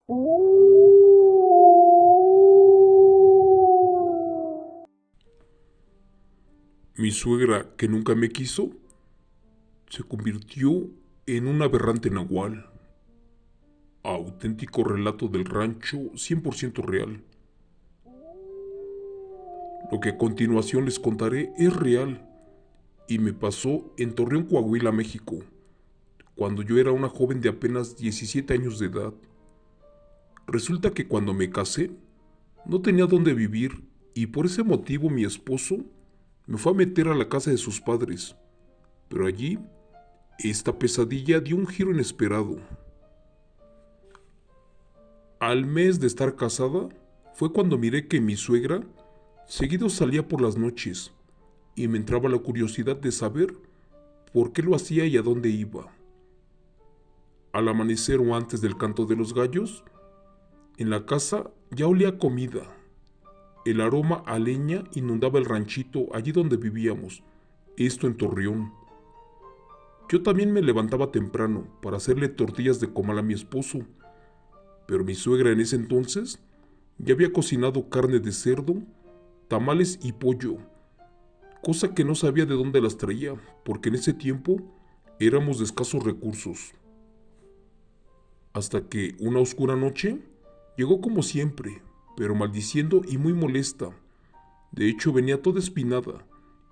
Mi suegra, que nunca me quiso, se convirtió en un aberrante nahual. Auténtico relato del rancho 100% real. Lo que a continuación les contaré es real y me pasó en Torreón, Coahuila, México, cuando yo era una joven de apenas 17 años de edad. Resulta que cuando me casé, no tenía dónde vivir y por ese motivo mi esposo me fue a meter a la casa de sus padres. Pero allí, esta pesadilla dio un giro inesperado. Al mes de estar casada, fue cuando miré que mi suegra seguido salía por las noches y me entraba la curiosidad de saber por qué lo hacía y a dónde iba. Al amanecer o antes del canto de los gallos, en la casa ya olía comida. El aroma a leña inundaba el ranchito allí donde vivíamos, esto en Torreón. Yo también me levantaba temprano para hacerle tortillas de comal a mi esposo, pero mi suegra en ese entonces ya había cocinado carne de cerdo, tamales y pollo, cosa que no sabía de dónde las traía, porque en ese tiempo éramos de escasos recursos. Hasta que una oscura noche llegó como siempre, pero maldiciendo y muy molesta. De hecho venía toda espinada,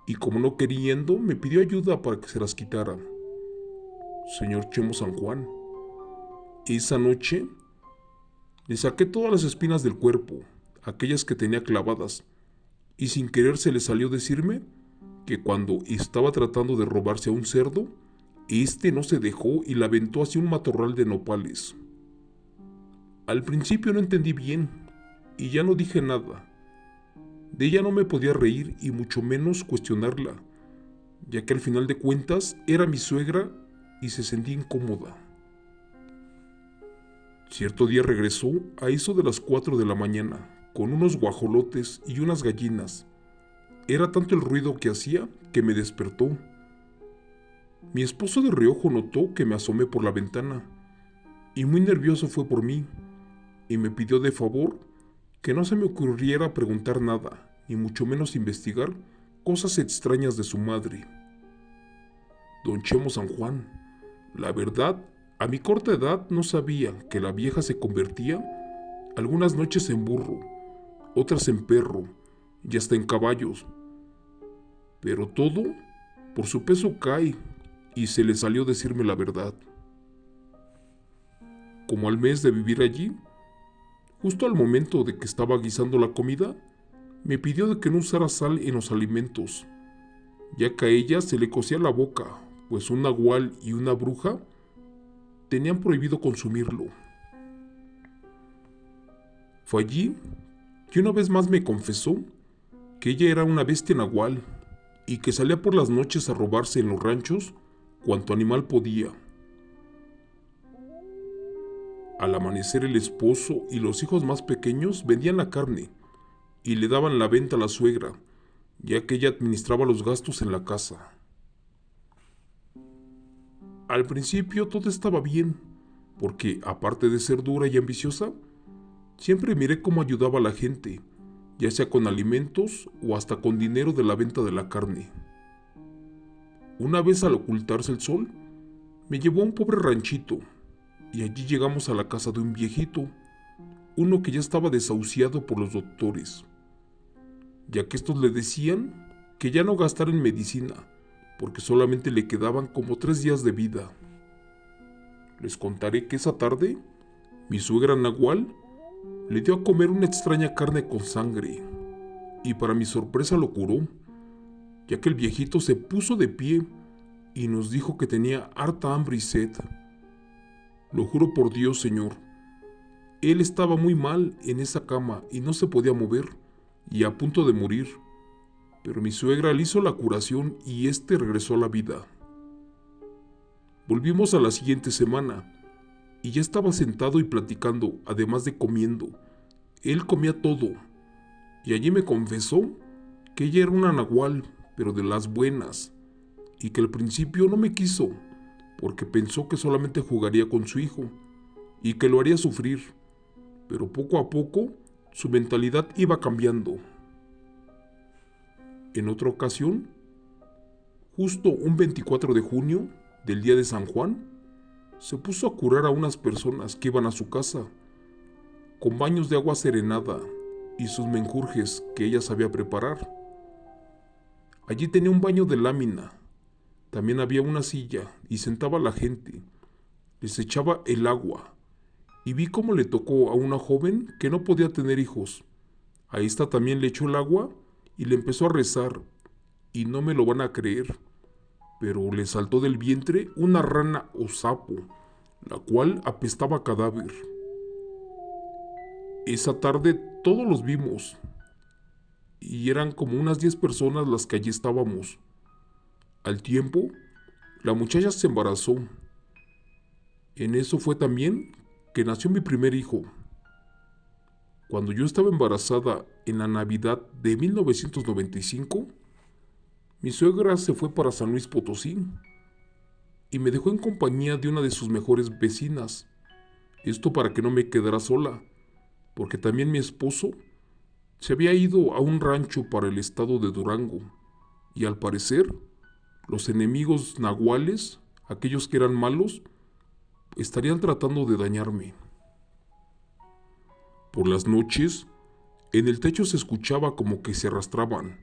y como no queriendo me pidió ayuda para que se las quitara. Señor Chemo San Juan, esa noche le saqué todas las espinas del cuerpo, aquellas que tenía clavadas, y sin querer se le salió decirme que cuando estaba tratando de robarse a un cerdo, este no se dejó y la aventó hacia un matorral de nopales. Al principio no entendí bien, y ya no dije nada. De ella no me podía reír y mucho menos cuestionarla, ya que al final de cuentas era mi suegra y se sentía incómoda. Cierto día regresó a eso de las 4 de la mañana, con unos guajolotes y unas gallinas. Era tanto el ruido que hacía que me despertó. Mi esposo de reojo notó que me asomé por la ventana, y muy nervioso fue por mí, y me pidió de favor que no se me ocurriera preguntar nada, ni mucho menos investigar cosas extrañas de su madre. Don Chemo San Juan, la verdad, a mi corta edad no sabía que la vieja se convertía algunas noches en burro, otras en perro y hasta en caballos. Pero todo por su peso cae y se le salió decirme la verdad. Como al mes de vivir allí, justo al momento de que estaba guisando la comida, me pidió de que no usara sal en los alimentos, ya que a ella se le cosía la boca, pues un nahual y una bruja tenían prohibido consumirlo. Fue allí que una vez más me confesó que ella era una bestia nahual y que salía por las noches a robarse en los ranchos cuanto animal podía. Al amanecer el esposo y los hijos más pequeños vendían la carne y le daban la venta a la suegra, ya que ella administraba los gastos en la casa. Al principio todo estaba bien, porque aparte de ser dura y ambiciosa, siempre miré cómo ayudaba a la gente, ya sea con alimentos o hasta con dinero de la venta de la carne. Una vez al ocultarse el sol, me llevó a un pobre ranchito, y allí llegamos a la casa de un viejito, uno que ya estaba desahuciado por los doctores, ya que estos le decían que ya no gastara en medicina, porque solamente le quedaban como 3 días de vida. Les contaré que esa tarde, mi suegra Nahual le dio a comer una extraña carne con sangre, y para mi sorpresa lo curó, ya que el viejito se puso de pie y nos dijo que tenía harta hambre y sed. Lo juro por Dios, señor, él estaba muy mal en esa cama y no se podía mover, y a punto de morir, pero mi suegra le hizo la curación y regresó a la vida. Volvimos a la siguiente semana, y ya estaba sentado y platicando, además de comiendo. Él comía todo, y allí me confesó que ella era una nahual, pero de las buenas, y que al principio no me quiso, porque pensó que solamente jugaría con su hijo, y que lo haría sufrir, pero poco a poco su mentalidad iba cambiando. En otra ocasión, justo un 24 de junio del día de San Juan, se puso a curar a unas personas que iban a su casa, con baños de agua serenada y sus menjurjes que ella sabía preparar. Allí tenía un baño de lámina, también había una silla y sentaba a la gente, les echaba el agua, y vi cómo le tocó a una joven que no podía tener hijos. A esta también le echó el agua y le empezó a rezar, y no me lo van a creer, pero le saltó del vientre una rana o sapo, la cual apestaba a cadáver. Esa tarde todos los vimos, y eran como unas 10 personas las que allí estábamos. Al tiempo, la muchacha se embarazó. En eso fue también que nació mi primer hijo. Cuando yo estaba embarazada en la Navidad de 1995, mi suegra se fue para San Luis Potosí y me dejó en compañía de una de sus mejores vecinas. Esto para que no me quedara sola, porque también mi esposo se había ido a un rancho para el estado de Durango, y al parecer, los enemigos nahuales, aquellos que eran malos, estarían tratando de dañarme. Por las noches, en el techo se escuchaba como que se arrastraban.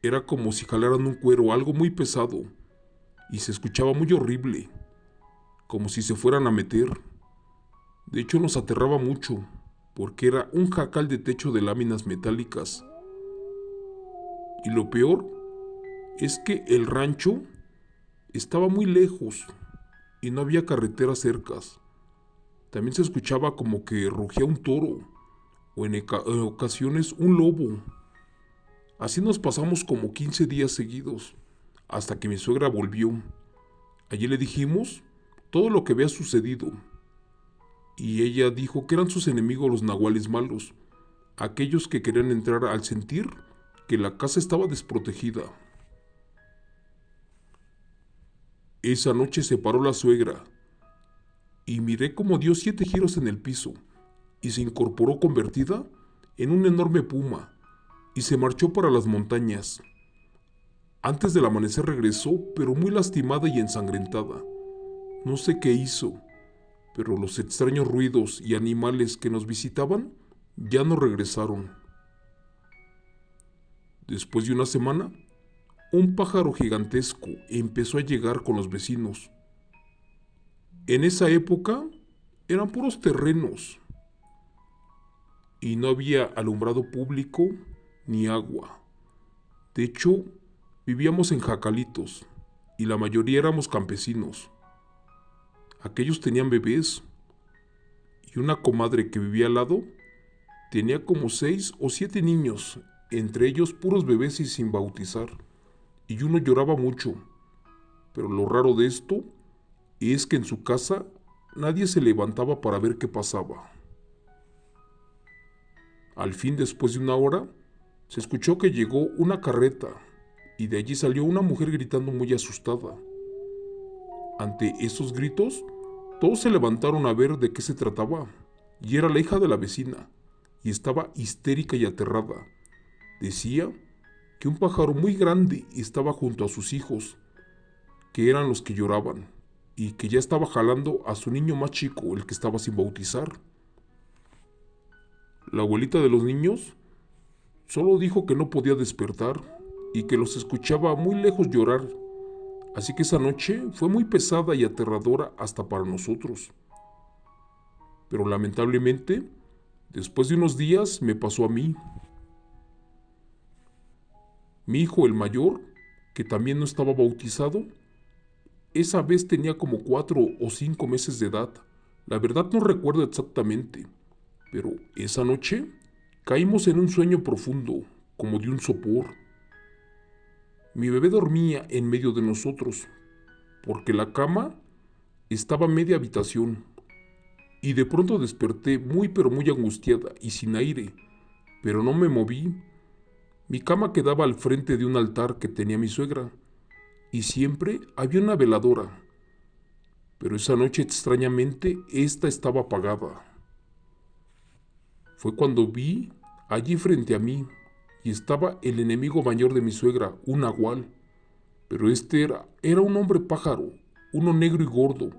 Era como si jalaran un cuero, algo muy pesado, y se escuchaba muy horrible, como si se fueran a meter. De hecho, nos aterraba mucho, porque era un jacal de techo de láminas metálicas. Y lo peor es que el rancho estaba muy lejos y no había carreteras cercas. También se escuchaba como que rugía un toro o en ocasiones un lobo. Así nos pasamos como 15 días seguidos, hasta que mi suegra volvió. Allí le dijimos todo lo que había sucedido, y ella dijo que eran sus enemigos los nahuales malos, aquellos que querían entrar al sentir que la casa estaba desprotegida. Esa noche se paró la suegra, y miré cómo dio 7 giros en el piso, y se incorporó convertida en un enorme puma, y se marchó para las montañas. Antes del amanecer regresó, pero muy lastimada y ensangrentada. No sé qué hizo, pero los extraños ruidos y animales que nos visitaban ya no regresaron. Después de una semana, un pájaro gigantesco empezó a llegar con los vecinos. En esa época eran puros terrenos y no había alumbrado público ni agua. De hecho, vivíamos en jacalitos y la mayoría éramos campesinos. Aquellos tenían bebés y una comadre que vivía al lado tenía como 6 o 7 niños, entre ellos puros bebés y sin bautizar, y uno lloraba mucho. Pero lo raro de esto es que en su casa nadie se levantaba para ver qué pasaba. Al fin, después de una hora, se escuchó que llegó una carreta y de allí salió una mujer gritando muy asustada. Ante esos gritos, todos se levantaron a ver de qué se trataba, y era la hija de la vecina, y estaba histérica y aterrada. Decía que un pájaro muy grande estaba junto a sus hijos, que eran los que lloraban, y que ya estaba jalando a su niño más chico, el que estaba sin bautizar. La abuelita de los niños solo dijo que no podía despertar y que los escuchaba muy lejos llorar, así que esa noche fue muy pesada y aterradora hasta para nosotros. Pero lamentablemente, después de unos días me pasó a mí. Mi hijo, el mayor, que también no estaba bautizado, esa vez tenía como 4 o 5 meses de edad. La verdad no recuerdo exactamente, pero esa noche caímos en un sueño profundo, como de un sopor. Mi bebé dormía en medio de nosotros, porque la cama estaba a media habitación, y de pronto desperté muy pero muy angustiada y sin aire, pero no me moví. Mi cama quedaba al frente de un altar que tenía mi suegra, y siempre había una veladora, pero esa noche extrañamente esta estaba apagada. fue cuando vi allí frente a mí y estaba el enemigo mayor de mi suegra, un nahual. Pero este era un hombre pájaro, uno negro y gordo,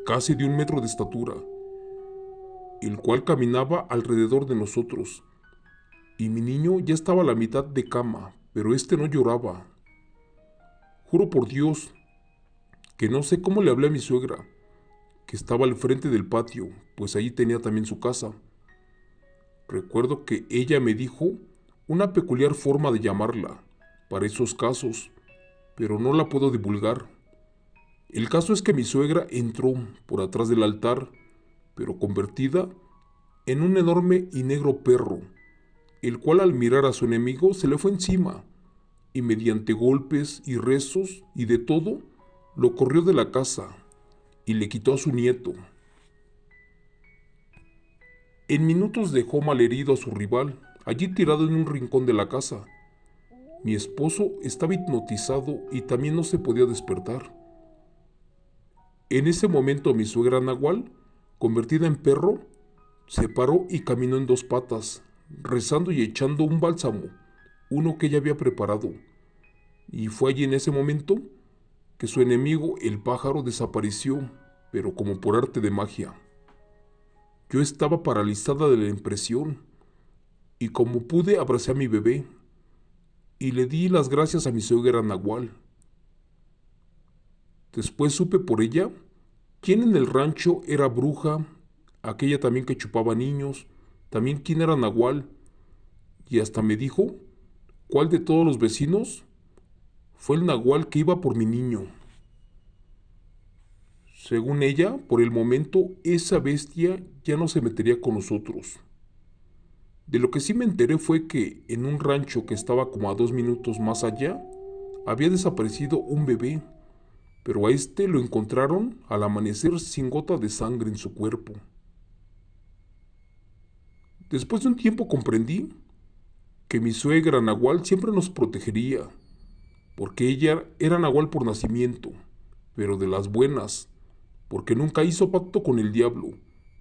casi de 1 metro de estatura, el cual caminaba alrededor de nosotros. Y mi niño ya estaba a la mitad de cama, pero este no lloraba. Juro por Dios que no sé cómo le hablé a mi suegra, que estaba al frente del patio, pues allí tenía también su casa. Recuerdo que ella me dijo una peculiar forma de llamarla para esos casos, pero no la puedo divulgar. El caso es que mi suegra entró por atrás del altar, pero convertida en un enorme y negro perro, el cual al mirar a su enemigo se le fue encima, y mediante golpes y rezos y de todo, lo corrió de la casa y le quitó a su nieto. En minutos dejó malherido a su rival, allí tirado en un rincón de la casa. Mi esposo estaba hipnotizado y también no se podía despertar. En ese momento mi suegra Nahual, convertida en perro, se paró y caminó en 2 patas, rezando y echando un bálsamo, uno que ella había preparado. Y fue allí en ese momento que su enemigo, el pájaro, desapareció, pero como por arte de magia. Yo estaba paralizada de la impresión, y como pude abracé a mi bebé, y le di las gracias a mi suegra Nahual. Después supe por ella quién en el rancho era bruja, aquella también que chupaba niños, también quién era Nahual, y hasta me dijo cuál de todos los vecinos fue el Nahual que iba por mi niño. Según ella, por el momento, esa bestia ya no se metería con nosotros. De lo que sí me enteré fue que en un rancho que estaba como a 2 minutos más allá, había desaparecido un bebé, pero a este lo encontraron al amanecer sin gota de sangre en su cuerpo. Después de un tiempo comprendí que mi suegra Nahual siempre nos protegería, porque ella era Nahual por nacimiento, pero de las buenas, porque nunca hizo pacto con el diablo,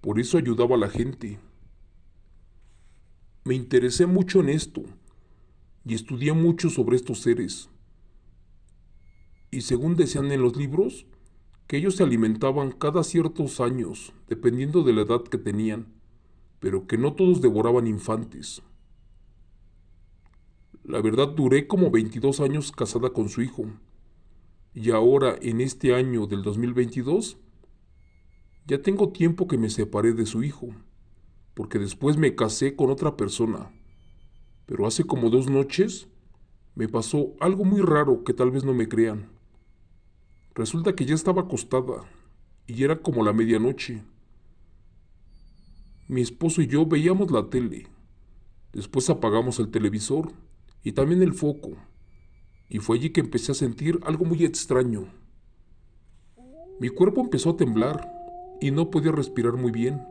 por eso ayudaba a la gente. Me interesé mucho en esto y estudié mucho sobre estos seres. Y según decían en los libros, que ellos se alimentaban cada ciertos años, dependiendo de la edad que tenían, pero que no todos devoraban infantes. La verdad, duré como 22 años casada con su hijo, y ahora en este año del 2022, ya tengo tiempo que me separé de su hijo, porque después me casé con otra persona, pero hace como 2 noches me pasó algo muy raro que tal vez no me crean. Resulta que ya estaba acostada y era como la medianoche. Mi esposo y yo veíamos la tele. Después apagamos el televisor y también el foco. Y fue allí que empecé a sentir algo muy extraño. Mi cuerpo empezó a temblar y no podía respirar muy bien.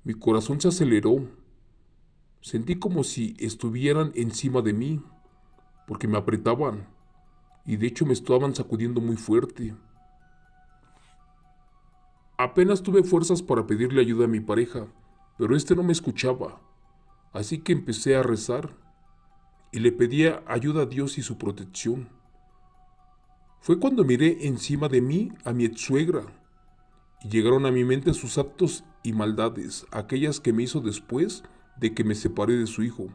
Mi corazón se aceleró. Sentí como si estuvieran encima de mí, porque me apretaban y de hecho me estaban sacudiendo muy fuerte. Apenas tuve fuerzas para pedirle ayuda a mi pareja, pero este no me escuchaba, así que empecé a rezar y le pedía ayuda a Dios y su protección. Fue cuando miré encima de mí a mi ex-suegra y llegaron a mi mente sus actos y maldades, aquellas que me hizo después de que me separé de su hijo.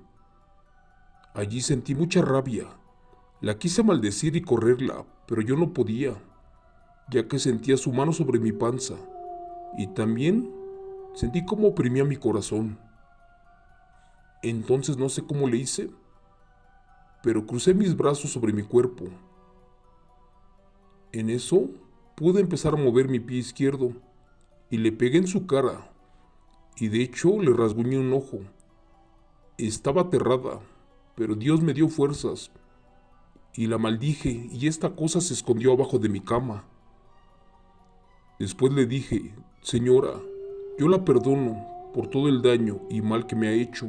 Allí sentí mucha rabia. La quise maldecir y correrla, pero yo no podía, ya que sentía su mano sobre mi panza, y también sentí cómo oprimía mi corazón. Entonces no sé cómo le hice, pero crucé mis brazos sobre mi cuerpo. En eso pude empezar a mover mi pie izquierdo, y le pegué en su cara, y de hecho le rasguñé un ojo. Estaba aterrada, pero Dios me dio fuerzas, y la maldije, y esta cosa se escondió abajo de mi cama. Después le dije, señora, yo la perdono por todo el daño y mal que me ha hecho,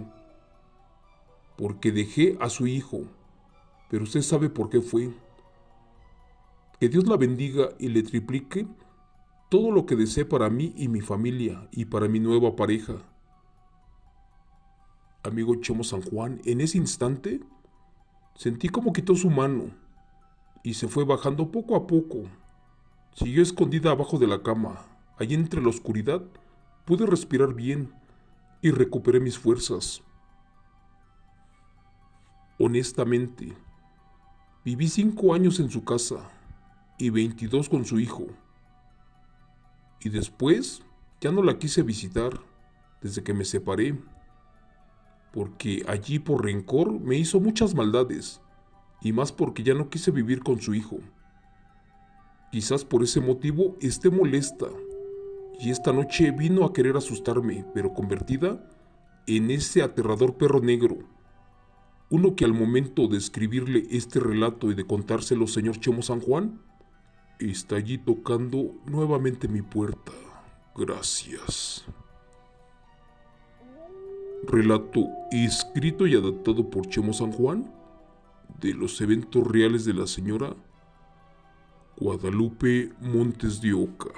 porque dejé a su hijo, pero usted sabe por qué fue. Que Dios la bendiga y le triplique todo lo que desee para mí y mi familia y para mi nueva pareja. Amigo Chemo San Juan, en ese instante sentí como quitó su mano y se fue bajando poco a poco. Siguió escondida abajo de la cama. Allí entre la oscuridad pude respirar bien y recuperé mis fuerzas. Honestamente, viví 5 años en su casa y 22 con su hijo. Y después ya no la quise visitar desde que me separé, porque allí por rencor me hizo muchas maldades, y más porque ya no quise vivir con su hijo. Quizás por ese motivo esté molesta, y esta noche vino a querer asustarme, pero convertida en ese aterrador perro negro. Uno que al momento de escribirle este relato y de contárselo, señor Chemo San Juan, está allí tocando nuevamente mi puerta. Gracias. Relato escrito y adaptado por Chemo San Juan de los eventos reales de la señora Guadalupe Montes de Oca.